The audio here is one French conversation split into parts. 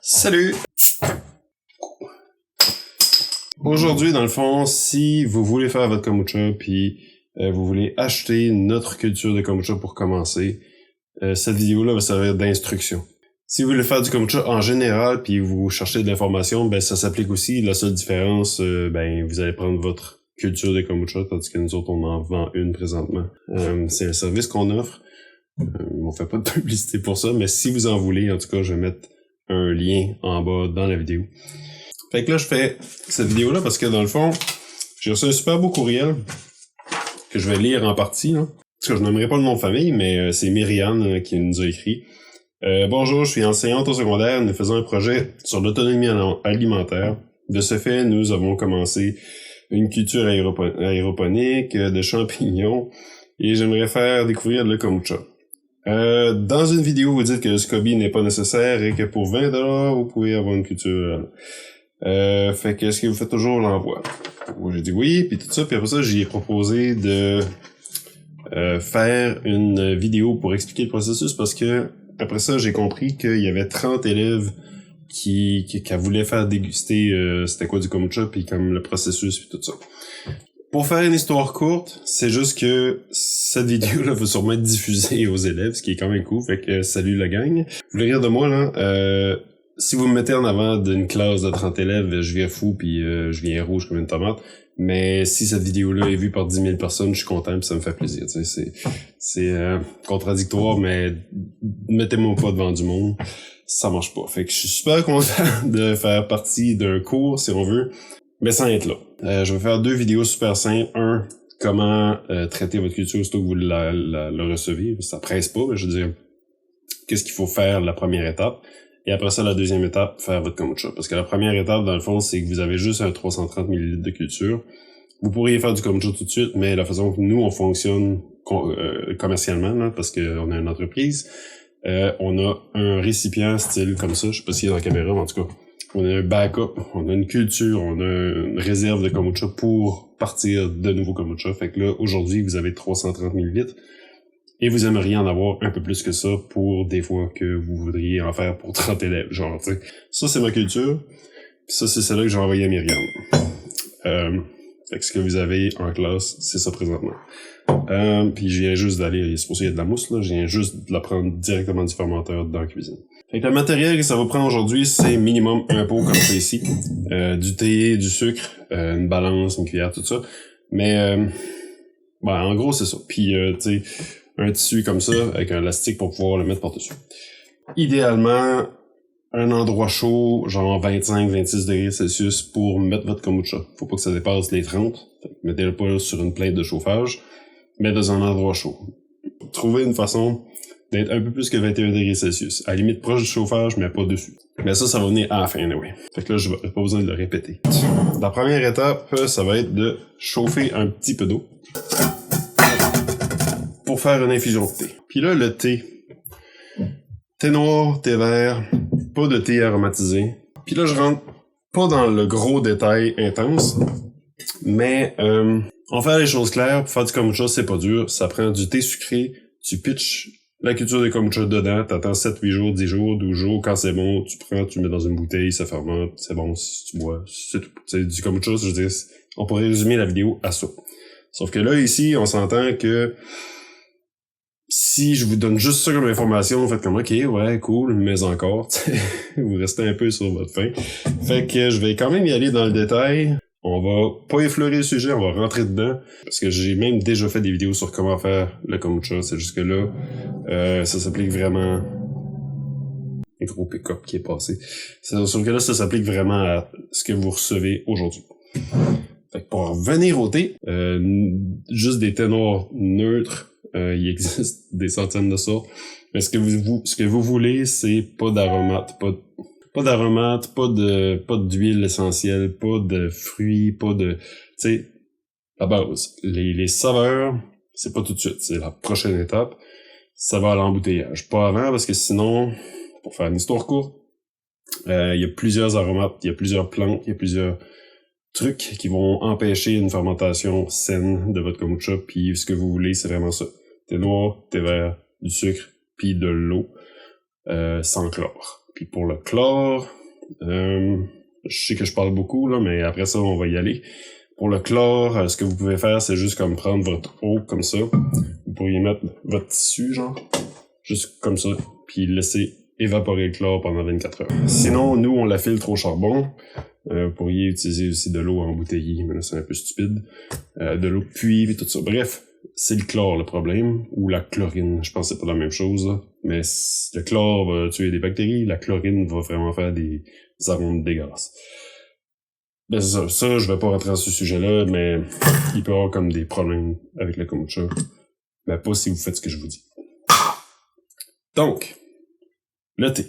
Salut! Aujourd'hui, dans le fond, si vous voulez faire votre kombucha puis vous voulez acheter notre culture de kombucha pour commencer, cette vidéo-là va servir d'instruction. Si vous voulez faire du kombucha en général puis vous cherchez de l'information, ben ça s'applique aussi. La seule différence, vous allez prendre votre culture de kombucha, tandis que nous autres, on en vend une présentement. C'est un service qu'on offre. On fait pas de publicité pour ça, mais si vous en voulez, en tout cas, je vais mettre un lien en bas dans la vidéo. Fait que là, je fais cette vidéo-là parce que dans le fond, j'ai reçu un super beau courriel que je vais lire en partie, là. Parce que je n'aimerais pas le nom de famille, mais c'est Myriane qui nous a écrit. Bonjour, je suis enseignante au secondaire. Nous faisons un projet sur l'autonomie alimentaire. De ce fait, nous avons commencé une culture aéroponique de champignons et j'aimerais faire découvrir le kombucha. Dans une vidéo, vous dites que le SCOBY n'est pas nécessaire et que pour 20$, vous pouvez avoir une culture. Fait que est-ce que vous faites toujours l'envoi? J'ai dit oui, puis tout ça, puis après ça, j'ai proposé de faire une vidéo pour expliquer le processus parce que après ça, j'ai compris qu'il y avait 30 élèves qui voulaient faire déguster c'était quoi du kombucha, puis comme le processus, puis tout ça. Pour faire une histoire courte, c'est juste que cette vidéo-là va sûrement être diffusée aux élèves, ce qui est quand même cool, fait que salut la gang. Vous voulez rire de moi, là? Si vous me mettez en avant d'une classe de 30 élèves, je viens fou puis je viens rouge comme une tomate. Mais si cette vidéo-là est vue par 10 000 personnes, je suis content puis ça me fait plaisir. C'est contradictoire, mais mettez-moi pas devant du monde, ça marche pas. Fait que je suis super content de faire partie d'un cours, si on veut, mais sans être là. Je vais faire 2 vidéos super simples. Un, comment traiter votre culture surtout que vous la recevez. Ça presse pas, mais je veux dire, qu'est-ce qu'il faut faire la première étape. Et après ça, la deuxième étape, faire votre kombucha. Parce que la première étape, dans le fond, c'est que vous avez juste un 330 ml de culture. Vous pourriez faire du kombucha tout de suite, mais la façon que nous, on fonctionne commercialement, là, parce qu'on a une entreprise, on a un récipient style comme ça, je sais pas s'il est dans la caméra, mais en tout cas, on a un backup, on a une culture, on a une réserve de kombucha pour partir de nouveaux kombucha. Fait que là, aujourd'hui, vous avez 330 ml. Et vous aimeriez en avoir un peu plus que ça pour des fois que vous voudriez en faire pour 30 élèves, genre, tu sais. Ça, c'est ma culture. Puis ça, c'est celle-là que j'ai envoyée à Myriam. Fait que ce que vous avez en classe, c'est ça présentement. Puis je viens juste d'aller, c'est pour ça qu'il y a de la mousse, là, je viens juste de la prendre directement du fermenteur dans la cuisine. Fait que le matériel que ça va prendre aujourd'hui, c'est minimum un pot comme ça ici. Du thé, du sucre, une balance, une cuillère, tout ça. Mais, en gros, c'est ça. Puis, tu sais, un tissu comme ça, avec un élastique pour pouvoir le mettre par-dessus. Idéalement, un endroit chaud, genre 25-26 degrés Celsius pour mettre votre kombucha. Faut pas que ça dépasse les 30. Mettez-le pas sur une plainte de chauffage, mais dans un endroit chaud. Trouvez une façon d'être un peu plus que 21 degrés Celsius. À la limite proche du chauffage, mais pas dessus. Mais ça va venir à la fin, anyway. Fait que là, je n'ai pas besoin de le répéter. La première étape, ça va être de chauffer un petit peu d'eau pour faire une infusion de thé. Puis là, le thé. Thé noir, thé vert, pas de thé aromatisé. Puis là, je rentre pas dans le gros détail intense, mais on fait les choses claires. Pour faire du kombucha, c'est pas dur. Ça prend du thé sucré, tu pitches la culture de kombucha dedans, t'attends 7-8 jours, 10 jours, 12 jours. Quand c'est bon, tu prends, tu mets dans une bouteille, ça fermente, c'est bon, si tu bois, c'est tout. C'est du kombucha, je veux dire, on pourrait résumer la vidéo à ça. Sauf que là, ici, on s'entend que si je vous donne juste ça comme information, vous faites comme ok, ouais, cool, mais encore, vous restez un peu sur votre faim. Fait que je vais quand même y aller dans le détail. On va pas effleurer le sujet, on va rentrer dedans. Parce que j'ai même déjà fait des vidéos sur comment faire le kombucha. C'est juste que là, ça s'applique vraiment. Un gros pick-up qui est passé. Sauf que là, ça s'applique vraiment à ce que vous recevez aujourd'hui. Fait que pour revenir au thé, juste des thés noirs neutres. Il existe des centaines de sortes. Mais ce que vous voulez, c'est pas d'aromate, pas d'huile essentielle, pas de fruits, pas de, tu sais, la base. Les saveurs, c'est pas tout de suite, c'est la prochaine étape. Ça va à l'embouteillage. Pas avant, parce que sinon, pour faire une histoire courte, il y a plusieurs aromates, il y a plusieurs plantes, il y a plusieurs trucs qui vont empêcher une fermentation saine de votre kombucha, puis ce que vous voulez, c'est vraiment ça. Thé noir, thé vert, du sucre, puis de l'eau, sans chlore. Puis pour le chlore, je sais que je parle beaucoup, là, mais après ça, on va y aller. Pour le chlore, ce que vous pouvez faire, c'est juste comme prendre votre eau comme ça. Vous pourriez mettre votre tissu, genre, juste comme ça, puis laisser évaporer le chlore pendant 24 heures. Sinon, nous, on la filtre au charbon. Vous pourriez utiliser aussi de l'eau embouteillée, mais là, c'est un peu stupide. De l'eau de puits et tout ça. Bref, c'est le chlore le problème, ou la chlorine. Je pense que c'est pas la même chose, là. Mais le chlore va tuer des bactéries, la chlorine va vraiment faire des arômes dégueulasses. Ben c'est ça, je vais pas rentrer dans ce sujet-là, mais il peut y avoir comme des problèmes avec le kombucha. Mais pas si vous faites ce que je vous dis. Donc, le thé.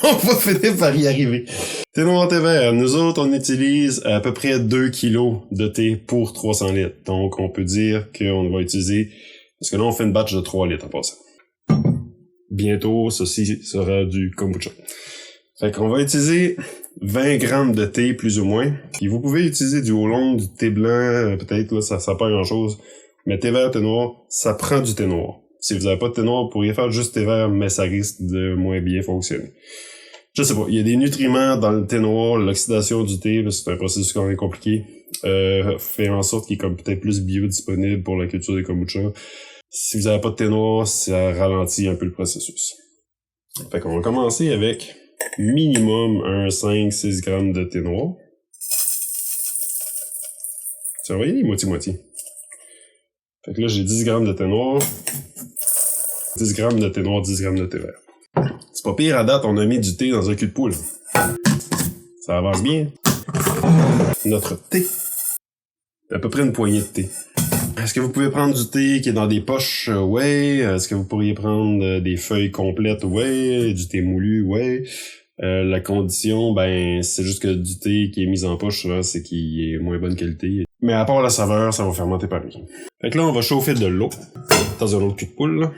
On va finir par y arriver. Thé noir, thé vert. Nous autres, on utilise à peu près 2 kilos de thé pour 300 litres. Donc, on peut dire qu'on va utiliser... Parce que là, on fait une batch de 3 litres en passant. Bientôt, ceci sera du kombucha. Fait qu'on va utiliser 20 grammes de thé, plus ou moins. Puis vous pouvez utiliser du oolong, du thé blanc, peut-être, là, ça pas grand-chose. Mais thé vert, thé noir, ça prend du thé noir. Si vous avez pas de thé noir, vous pourriez faire juste thé vert, mais ça risque de moins bien fonctionner. Je sais pas, il y a des nutriments dans le thé noir, l'oxydation du thé, parce que c'est un processus quand même compliqué, fait en sorte qu'il est comme peut-être plus biodisponible pour la culture des kombucha. Si vous avez pas de thé noir, ça ralentit un peu le processus. Fait qu'on va commencer avec minimum un 5-6 grammes de thé noir. Ça va y aller moitié-moitié. Fait que là, j'ai 10 grammes de thé noir, 10 grammes de thé noir, 10 grammes de thé vert. C'est pas pire, à date, on a mis du thé dans un cul de poule. Ça avance bien. Notre thé. À peu près une poignée de thé. Est-ce que vous pouvez prendre du thé qui est dans des poches? Ouais. Est-ce que vous pourriez prendre des feuilles complètes? Ouais. Du thé moulu? Ouais. La condition, ben, c'est juste que du thé qui est mis en poche, souvent, c'est qu'il est moins bonne qualité. Mais à part la saveur, ça va fermenter par rien. Fait que là, on va chauffer de l'eau dans un autre cul de poule, là.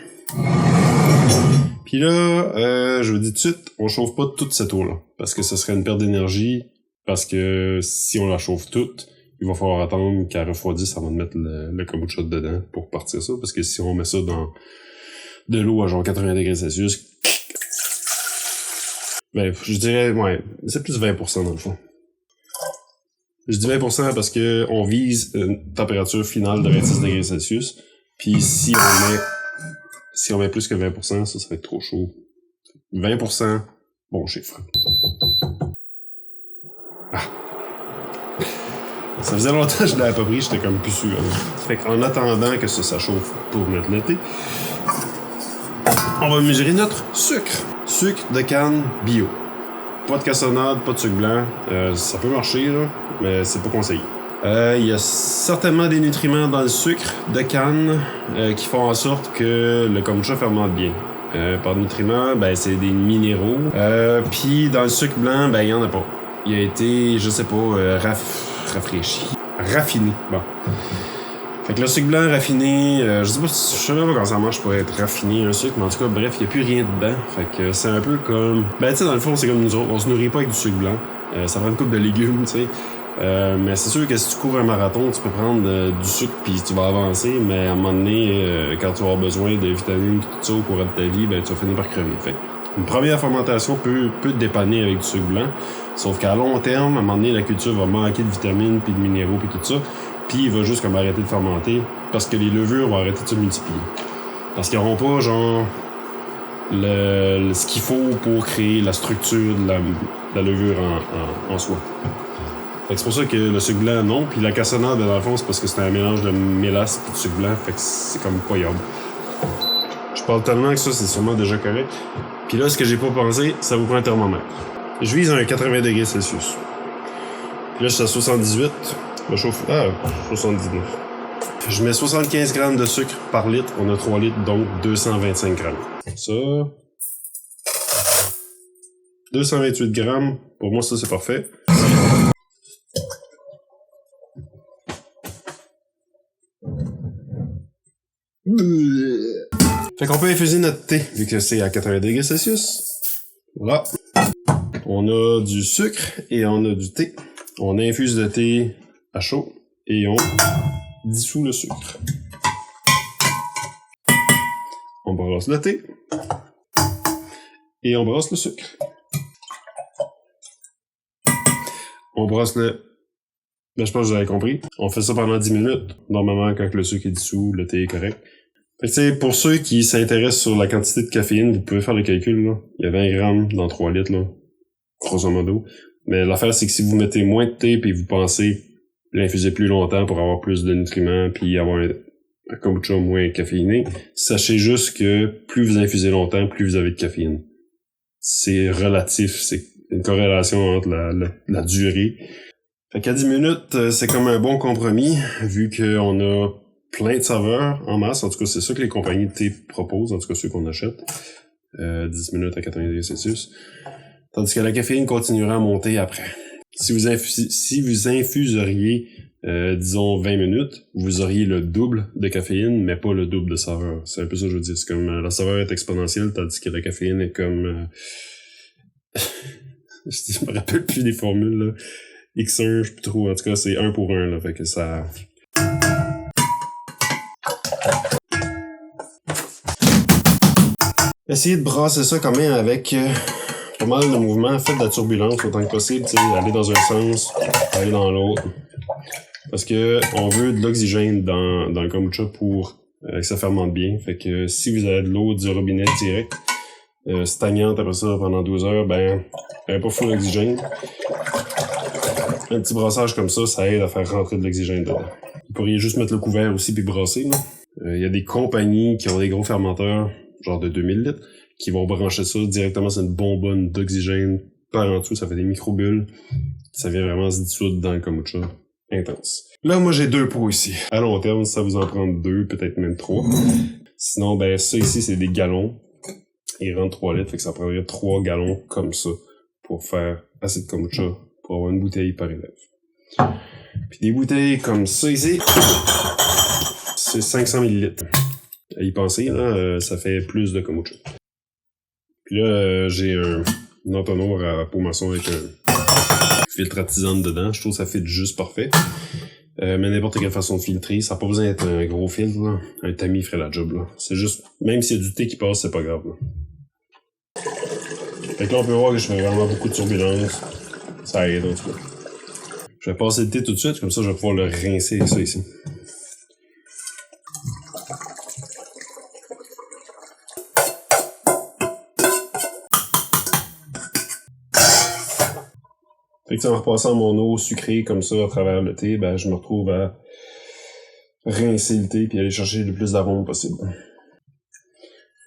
Puis là, je vous dis tout de suite, on chauffe pas toute cette eau-là, parce que ce serait une perte d'énergie, parce que si on la chauffe toute, il va falloir attendre qu'elle refroidisse avant de mettre le kombucha dedans pour partir ça, parce que si on met ça dans de l'eau à genre 80 degrés Celsius, ben, je dirais, ouais, c'est plus 20% dans le fond. Je dis 20% parce que on vise une température finale de 26 degrés Celsius, puis si on met plus que 20%, ça serait trop chaud. 20%, bon chiffre. Ah. Ça faisait longtemps que je l'avais pas pris, j'étais comme plus sûr. Fait qu'en attendant que ça chauffe pour mettre le thé, on va mesurer notre sucre. Sucre de canne bio. Pas de cassonade, pas de sucre blanc. Ça peut marcher, là, mais c'est pas conseillé. Il y a certainement des nutriments dans le sucre de canne qui font en sorte que le kombucha fermente bien. Par nutriments, ben c'est des minéraux. Puis dans le sucre blanc, ben il y en a pas. Il a été, je sais pas, rafraîchi. Raffiné. Bon. Fait que le sucre blanc raffiné, je sais même pas comment ça marche pour être raffiné un sucre, mais en tout cas, bref, il y a plus rien dedans. Fait que c'est un peu comme... Ben tu sais, dans le fond, c'est comme nous autres, on se nourrit pas avec du sucre blanc. Ça prend une coupe de légumes, tu sais. Mais c'est sûr que si tu cours un marathon, tu peux prendre du sucre puis tu vas avancer, mais à un moment donné, quand tu vas avoir besoin de vitamines et tout ça au cours de ta vie, ben tu vas finir par crever. Fait une première fermentation peut te dépanner avec du sucre blanc, sauf qu'à long terme, à un moment donné, la culture va manquer de vitamines puis de minéraux puis tout ça, puis il va juste comme arrêter de fermenter parce que les levures vont arrêter de se multiplier. Parce qu'ils n'auront pas genre ce qu'il faut pour créer la structure de la levure en soi. Fait que c'est pour ça que le sucre blanc, non. Puis la cassonade, dans le fond, c'est parce que c'est un mélange de mélasse et de sucre blanc. Fait que c'est comme pas yable. Je parle tellement que ça, c'est sûrement déjà correct. Puis là, ce que j'ai pas pensé, ça vous prend un thermomètre. Je vise un 80 degrés Celsius. Puis là, je suis à 78. Je chauffe... 79. Je mets 75 grammes de sucre par litre. On a 3 litres, donc 225 grammes. Ça... 228 grammes. Pour moi, ça, c'est parfait. Fait qu'on peut infuser notre thé, vu que c'est à 80 degrés Celsius. Voilà. On a du sucre et on a du thé. On infuse le thé à chaud et on dissout le sucre. On brasse le thé. Et on brosse le sucre. On brosse le... Ben, je pense que vous avez compris. On fait ça pendant 10 minutes. Normalement, quand le sucre est dissous, le thé est correct. Fait que, tu sais, pour ceux qui s'intéressent sur la quantité de caféine, vous pouvez faire le calcul, là. Il y a 20 grammes dans 3 litres, là. Grosso modo. Mais l'affaire, c'est que si vous mettez moins de thé puis vous pensez l'infuser plus longtemps pour avoir plus de nutriments puis avoir un kombucha moins caféiné, sachez juste que plus vous infusez longtemps, plus vous avez de caféine. C'est relatif, c'est une corrélation entre la durée. Fait qu'à 10 minutes, c'est comme un bon compromis, vu qu'on a plein de saveurs en masse. En tout cas, c'est ça que les compagnies de thé proposent, en tout cas ceux qu'on achète. 10 minutes à 90 degrés Celsius. Tandis que la caféine continuera à monter après. Si vous infuseriez, disons, 20 minutes, vous auriez le double de caféine, mais pas le double de saveur. C'est un peu ça que je veux dire. C'est comme la saveur est exponentielle, tandis que la caféine est comme... je me rappelle plus des formules, là. X1, je sais plus trop. En tout cas, c'est 1 pour 1, là. Fait que ça... Essayez de brasser ça quand même avec pas mal de mouvements. Faites de la turbulence autant que possible. Aller dans un sens, aller dans l'autre. Parce que on veut de l'oxygène dans le kombucha pour que ça fermente bien. Fait que si vous avez de l'eau du robinet direct, stagnante après ça pendant 12 heures, ben, elle n'est pas full d'oxygène. Un petit brassage comme ça aide à faire rentrer de l'oxygène dedans. Vous pourriez juste mettre le couvert aussi puis brasser. Il y a des compagnies qui ont des gros fermenteurs, genre de 2000 litres, qui vont brancher ça directement sur une bonbonne d'oxygène par en dessous. Ça fait des micro-bulles. Ça vient vraiment se dissoudre dans le kombucha. Intense. Là, moi, j'ai 2 pots ici. À long terme, ça vous en prend 2, peut-être même 3. Sinon, ben, ça ici, c'est des gallons. Il rentre 3 litres, fait que ça prendrait 3 gallons comme ça pour faire assez de kombucha pour avoir une bouteille par élève. Puis des bouteilles comme ça ici, c'est 500 millilitres. À y penser, là, ça fait plus de kombucha. Puis là, j'ai un entonnoir à peau maçon avec un filtre à tisane dedans. Je trouve que ça fit juste parfait. Mais n'importe quelle façon de filtrer, ça n'a pas besoin d'être un gros filtre, là. Un tamis ferait la job, là. C'est juste, même s'il y a du thé qui passe, c'est pas grave, là. Fait que là, on peut voir que je fais vraiment beaucoup de turbulence. Ça aide, en tout cas. Je vais passer le thé tout de suite, comme ça, je vais pouvoir le rincer avec ça ici. Fait que en repassant mon eau sucrée comme ça à travers le thé, ben je me retrouve à rincer le thé puis aller chercher le plus d'arômes possible.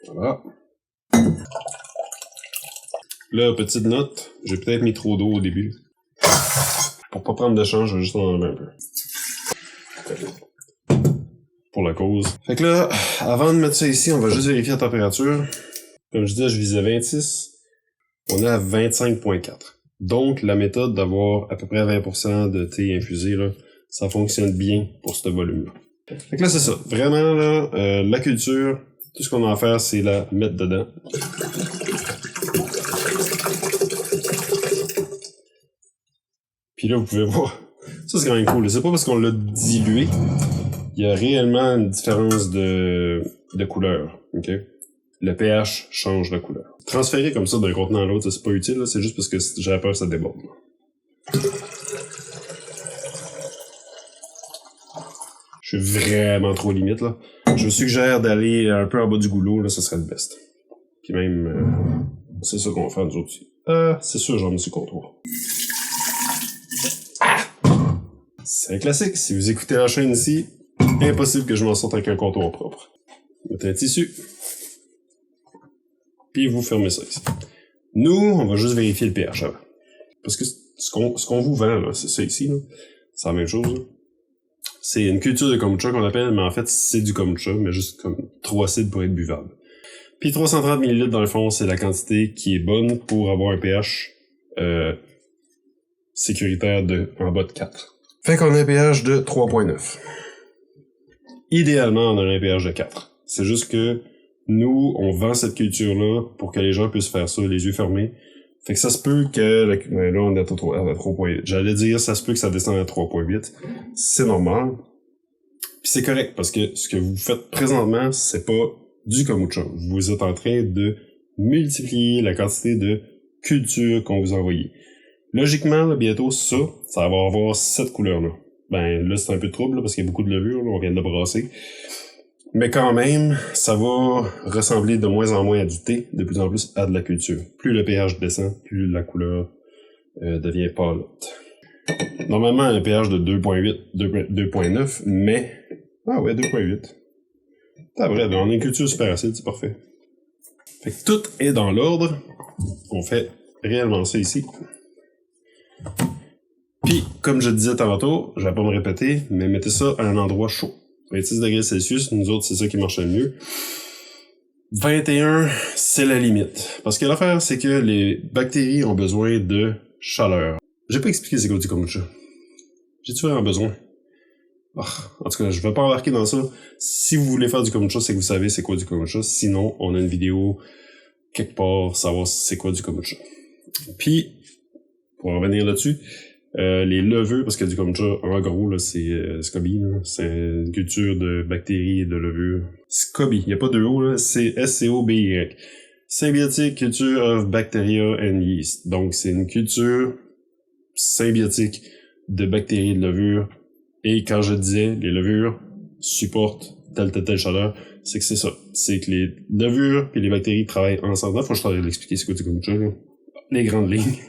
Voilà. Là, petite note, j'ai peut-être mis trop d'eau au début. Pour pas prendre de change, je vais juste en enlever un peu. Pour la cause. Fait que là, avant de mettre ça ici, on va juste vérifier la température. Comme je disais, je visais 26. On est à 25.4. Donc, la méthode d'avoir à peu près 20% de thé infusé, là, ça fonctionne bien pour ce volume-là. Fait que là, c'est ça. Vraiment, là, la culture, tout ce qu'on a à faire, c'est la mettre dedans. Puis là, vous pouvez voir. Ça, c'est quand même cool. C'est pas parce qu'on l'a dilué. Il y a réellement une différence de couleur. OK? Le pH change de couleur. Transférer comme ça d'un contenant à l'autre, c'est pas utile, là, c'est juste parce que j'avais peur que ça déborde. Là. Je suis vraiment trop limite, là. Je vous suggère d'aller un peu en bas du goulot, là, ce serait le best. Puis même, c'est ça qu'on va faire nous autres aussi. C'est sûr, j'en ai sur le comptoir. Ah! C'est un classique. Si vous écoutez la chaîne ici, impossible que je m'en sorte avec un comptoir propre. Mettez un tissu. Puis vous fermez ça ici. Nous, on va juste vérifier le pH avant. Parce que ce qu'on vous vend, là, c'est ça ici, là. C'est la même chose, là. C'est une culture de kombucha qu'on appelle, mais en fait, c'est du kombucha, mais juste comme trop acide pour être buvable. Puis 330 ml, dans le fond, c'est la quantité qui est bonne pour avoir un pH sécuritaire en bas de 4. Fait qu'on a un pH de 3.9. Idéalement, on a un pH de 4. C'est juste que nous, on vend cette culture-là pour que les gens puissent faire ça, les yeux fermés. Fait que ça se peut que... là, on est à 3.8. J'allais dire, ça se peut que ça descende à 3.8. C'est normal. Puis c'est correct, parce que ce que vous faites présentement, c'est pas du kombucha. Vous êtes en train de multiplier la quantité de culture qu'on vous a envoyé. Logiquement, là, bientôt, ça va avoir cette couleur-là. Ben, là, c'est un peu de trouble, là, parce qu'il y a beaucoup de levure, là, on vient de le brasser. Mais quand même, ça va ressembler de moins en moins à du thé, de plus en plus à de la culture. Plus le pH descend, plus la couleur devient pâlotte. Normalement, un pH de 2.8, 2.9, mais... Ah ouais, 2.8. C'est vrai, on a une culture super acide, c'est parfait. Fait que tout est dans l'ordre. On fait réellement ça ici. Puis, comme je disais tantôt, je vais pas me répéter, mais mettez ça à un endroit chaud. 26 degrés Celsius, nous autres, c'est ça qui marche le mieux. 21, c'est la limite. Parce que l'affaire, c'est que les bactéries ont besoin de chaleur. J'ai pas expliqué c'est quoi du kombucha. J'ai-tu vraiment besoin? En tout cas, je vais pas embarquer dans ça. Si vous voulez faire du kombucha, c'est que vous savez c'est quoi du kombucha. Sinon, on a une vidéo quelque part, savoir c'est quoi du kombucha. Puis, pour en revenir là-dessus, les levures, parce que du kombucha, en gros, là, c'est SCOBY, là. C'est une culture de bactéries et de levures. SCOBY, il n'y a pas de O, là, c'est SCOBY. Symbiotic Culture of Bacteria and Yeast. Donc, c'est une culture symbiotique de bactéries et de levures. Et quand je disais, les levures supportent telle chaleur, c'est que c'est ça. C'est que les levures et les bactéries travaillent ensemble. Là, faut que je t'arrête de l'expliquer ce que c'est comme ça, là. Les grandes lignes.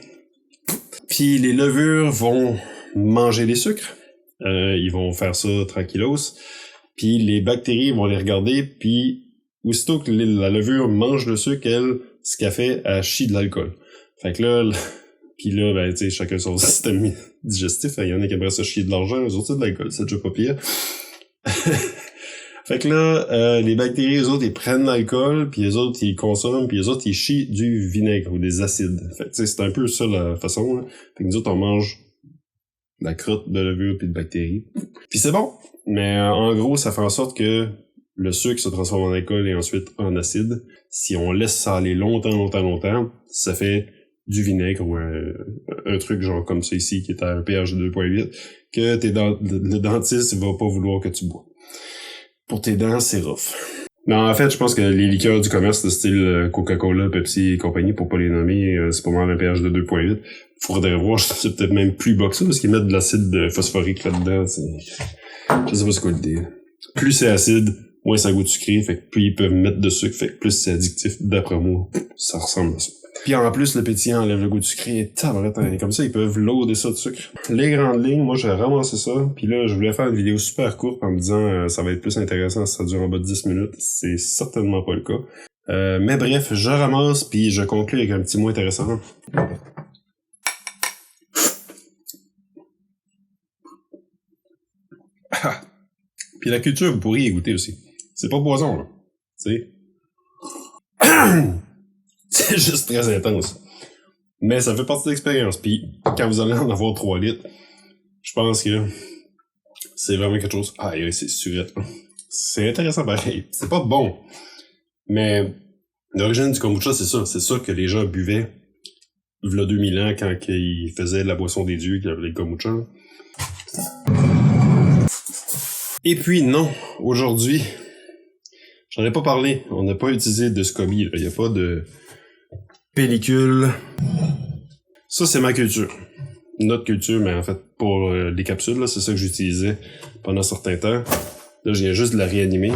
Puis les levures vont manger les sucres. Ils vont faire ça tranquillos. Puis les bactéries vont les regarder, puis aussitôt que la levure mange le sucre, elle, ce qu'elle fait, elle chie de l'alcool. Fait que là, puis là, ben, tu sais, chacun son système digestif. Il y en a qui aimeraient ça chier de l'argent, eux autres, c'est de l'alcool, c'est déjà pas pire. Fait que là, les bactéries, eux autres, ils prennent l'alcool, puis les autres, ils consomment, puis les autres, ils chient du vinaigre ou des acides. Fait que, tu sais, c'est un peu ça, la façon, là. Fait que nous autres, on mange de la crotte de levure puis de bactéries. Puis c'est bon, mais en gros, ça fait en sorte que le sucre se transforme en alcool et ensuite en acide. Si on laisse ça aller longtemps, ça fait du vinaigre ou un truc genre comme ça ici, qui est à un pH de 2.8, que le dentiste va pas vouloir que tu bois. Pour tes dents, c'est rough. Mais en fait, je pense que les liqueurs du commerce de style Coca-Cola, Pepsi et compagnie, pour pas les nommer, c'est pas mal un pH de 2.8. Faudrait voir, c'est peut-être même plus bas que ça, parce qu'ils mettent de l'acide phosphorique là-dedans. Je sais pas c'est quoi l'idée. Plus c'est acide, moins ça goûte sucré, fait que plus ils peuvent mettre de sucre, fait que plus c'est addictif. D'après moi, ça ressemble à ça. Puis en plus, le pétillant enlève le goût du sucré. Tabaret, comme ça, ils peuvent loader ça de sucre. Les grandes lignes, moi, j'ai ramassé ça. Puis là, je voulais faire une vidéo super courte en me disant ça va être plus intéressant si ça dure en bas de 10 minutes. C'est certainement pas le cas. Mais bref, je ramasse, puis je conclue avec un petit mot intéressant. Puis la culture, vous pourriez y goûter aussi. C'est pas poison, là. Tu sais. C'est juste très intense. Mais ça fait partie de l'expérience. Puis quand vous allez en avoir 3 litres, je pense que c'est vraiment quelque chose... Ah, c'est surette. C'est intéressant pareil. C'est pas bon. Mais l'origine du kombucha, c'est ça. C'est ça que les gens buvaient il y a 2000 ans quand ils faisaient la boisson des dieux, qu'ils appelaient le kombucha. Et puis non, aujourd'hui, j'en ai pas parlé. On n'a pas utilisé de SCOBY. Il n'y a pas de pellicule. Ça, c'est ma culture. Notre culture, mais en fait, pour les capsules, là, c'est ça que j'utilisais pendant un certain temps. Là, je viens juste de la réanimer.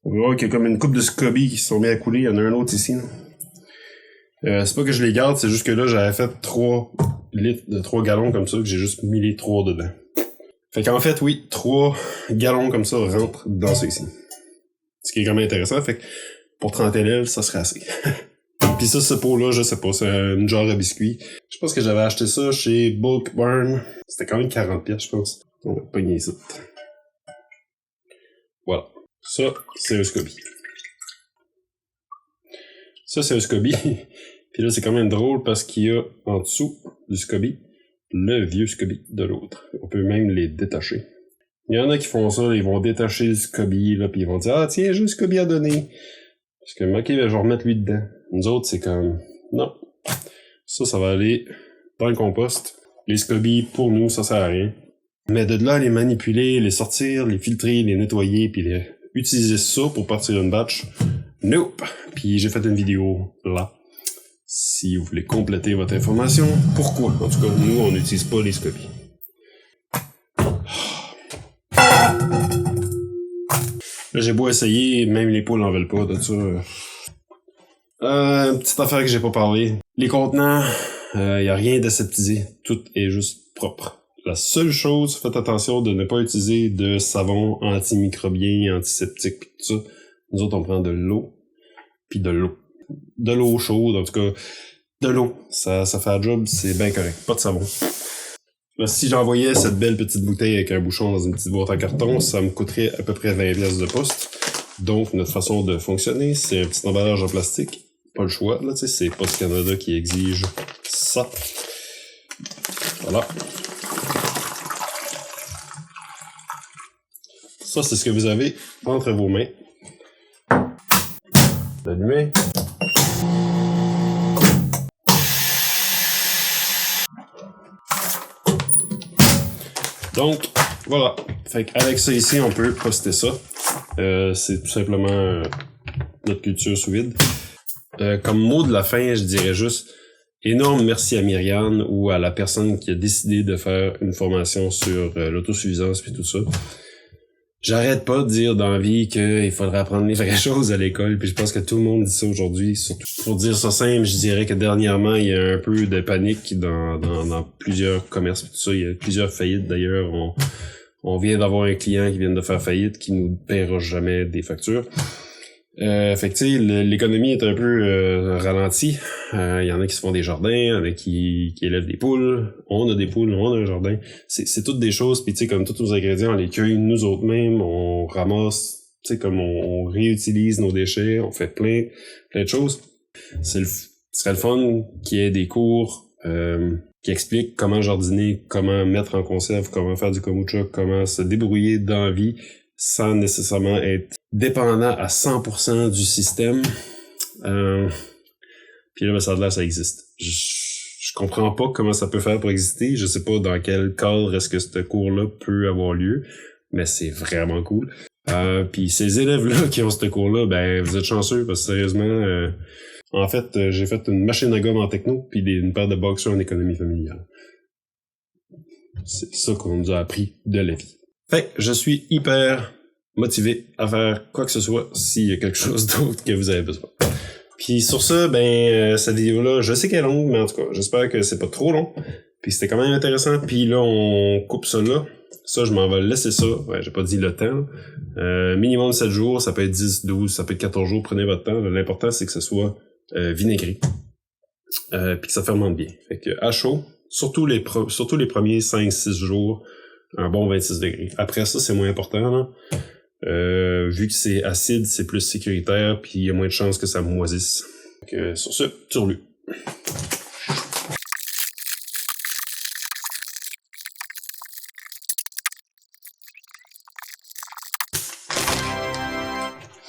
On va voir qu'il y a comme une coupe de SCOBY qui se sont mis à couler. Il y en a un autre ici. C'est pas que je les garde, c'est juste que là, j'avais fait 3 litres de 3 gallons comme ça, que j'ai juste mis les 3 dedans. Fait qu'en fait, oui, 3 gallons comme ça rentrent dans ça ici. Ce qui est quand même intéressant. Fait que pour 30 ml, ça serait assez. Pis ça, ce pot-là, je sais pas, c'est une genre à biscuits. Je pense que j'avais acheté ça chez Bulk Barn. C'était quand même 40$, je pense. On va pogner ça. Voilà. Ça, c'est un SCOBY. Ça, c'est un SCOBY. Puis là, c'est quand même drôle parce qu'il y a en dessous du SCOBY le vieux SCOBY de l'autre. On peut même les détacher. Il y en a qui font ça, ils vont détacher le SCOBY, là, puis ils vont dire « Ah, tiens, j'ai un SCOBY à donner. » Parce que, ok, je vais remettre lui dedans. Nous autres, c'est comme... Non. Ça va aller dans le compost. Les SCOBY, pour nous, ça sert à rien. Mais de là, les manipuler, les sortir, les filtrer, les nettoyer, puis utiliser ça pour partir une batch, Nope. Puis j'ai fait une vidéo là. Si vous voulez compléter votre information, pourquoi? En tout cas, nous, on n'utilise pas les scopies. Là, j'ai beau essayer, même les poules n'en veulent pas de ça. Petite affaire que j'ai pas parlé. Les contenants, y a rien d'aseptisé. Tout est juste propre. La seule chose, faites attention de ne pas utiliser de savon antimicrobien, antiseptique, pis tout ça. Nous autres, on prend de l'eau, puis de l'eau. De l'eau chaude, en tout cas, de l'eau. Ça fait un job, c'est bien correct. Pas de savon. Là, si j'envoyais cette belle petite bouteille avec un bouchon dans une petite boîte en carton, ça me coûterait à peu près 20$ de poste. Donc, notre façon de fonctionner, c'est un petit emballage en plastique. Pas le choix, là, tu sais, c'est Post Canada qui exige ça. Voilà. Ça, c'est ce que vous avez entre vos mains. L'allumer. Donc, voilà. Fait qu'avec ça ici, on peut poster ça. C'est tout simplement notre culture sous vide. Comme mot de la fin, je dirais juste énorme merci à Myriane ou à la personne qui a décidé de faire une formation sur l'autosuffisance puis tout ça. J'arrête pas de dire dans la vie qu'il faudrait apprendre les vraies choses à l'école, puis je pense que tout le monde dit ça aujourd'hui. Surtout pour dire ça simple, je dirais que dernièrement, il y a un peu de panique dans plusieurs commerces, tout ça. Il y a plusieurs faillites d'ailleurs. On vient d'avoir un client qui vient de faire faillite, qui nous paiera jamais des factures. Fait que tu sais, l'économie est un peu ralentie. Il y en a qui se font des jardins, il y en a qui élèvent des poules. On a des poules, on a un jardin. C'est toutes des choses, puis tu sais, comme tous nos ingrédients, on les cueille nous autres mêmes, on ramasse, tu sais, comme on réutilise nos déchets, on fait plein de choses. Ce serait le fun qu'il y ait des cours qui expliquent comment jardiner, comment mettre en conserve, comment faire du kombucha, comment se débrouiller dans la vie sans nécessairement être dépendant à 100% du système. Puis là, ça a l'air, ça existe. Je comprends pas comment ça peut faire pour exister. Je sais pas dans quel cadre est-ce que ce cours-là peut avoir lieu, mais c'est vraiment cool. Puis ces élèves-là qui ont ce cours-là, ben vous êtes chanceux parce que sérieusement, en fait, j'ai fait une machine à gomme en techno puis une paire de boxers en économie familiale. C'est ça qu'on nous a appris de la vie. Fait que je suis hyper motivé à faire quoi que ce soit s'il y a quelque chose d'autre que vous avez besoin. Puis sur ça, cette vidéo-là, je sais qu'elle est longue, mais en tout cas, j'espère que c'est pas trop long. Puis c'était quand même intéressant. Puis là, on coupe ça là. Ça, je m'en vais laisser ça. Ouais, j'ai pas dit le temps. Minimum 7 jours, ça peut être 10, 12, ça peut être 14 jours. Prenez votre temps. L'important, c'est que ce soit vinaigré. Puis que ça fermente bien. Fait que à chaud, surtout les premiers 5-6 jours, un bon 26 degrés. Après ça, c'est moins important, là. Vu que c'est acide, c'est plus sécuritaire, puis il y a moins de chances que ça moisisse. Donc, sur ce, sur lui.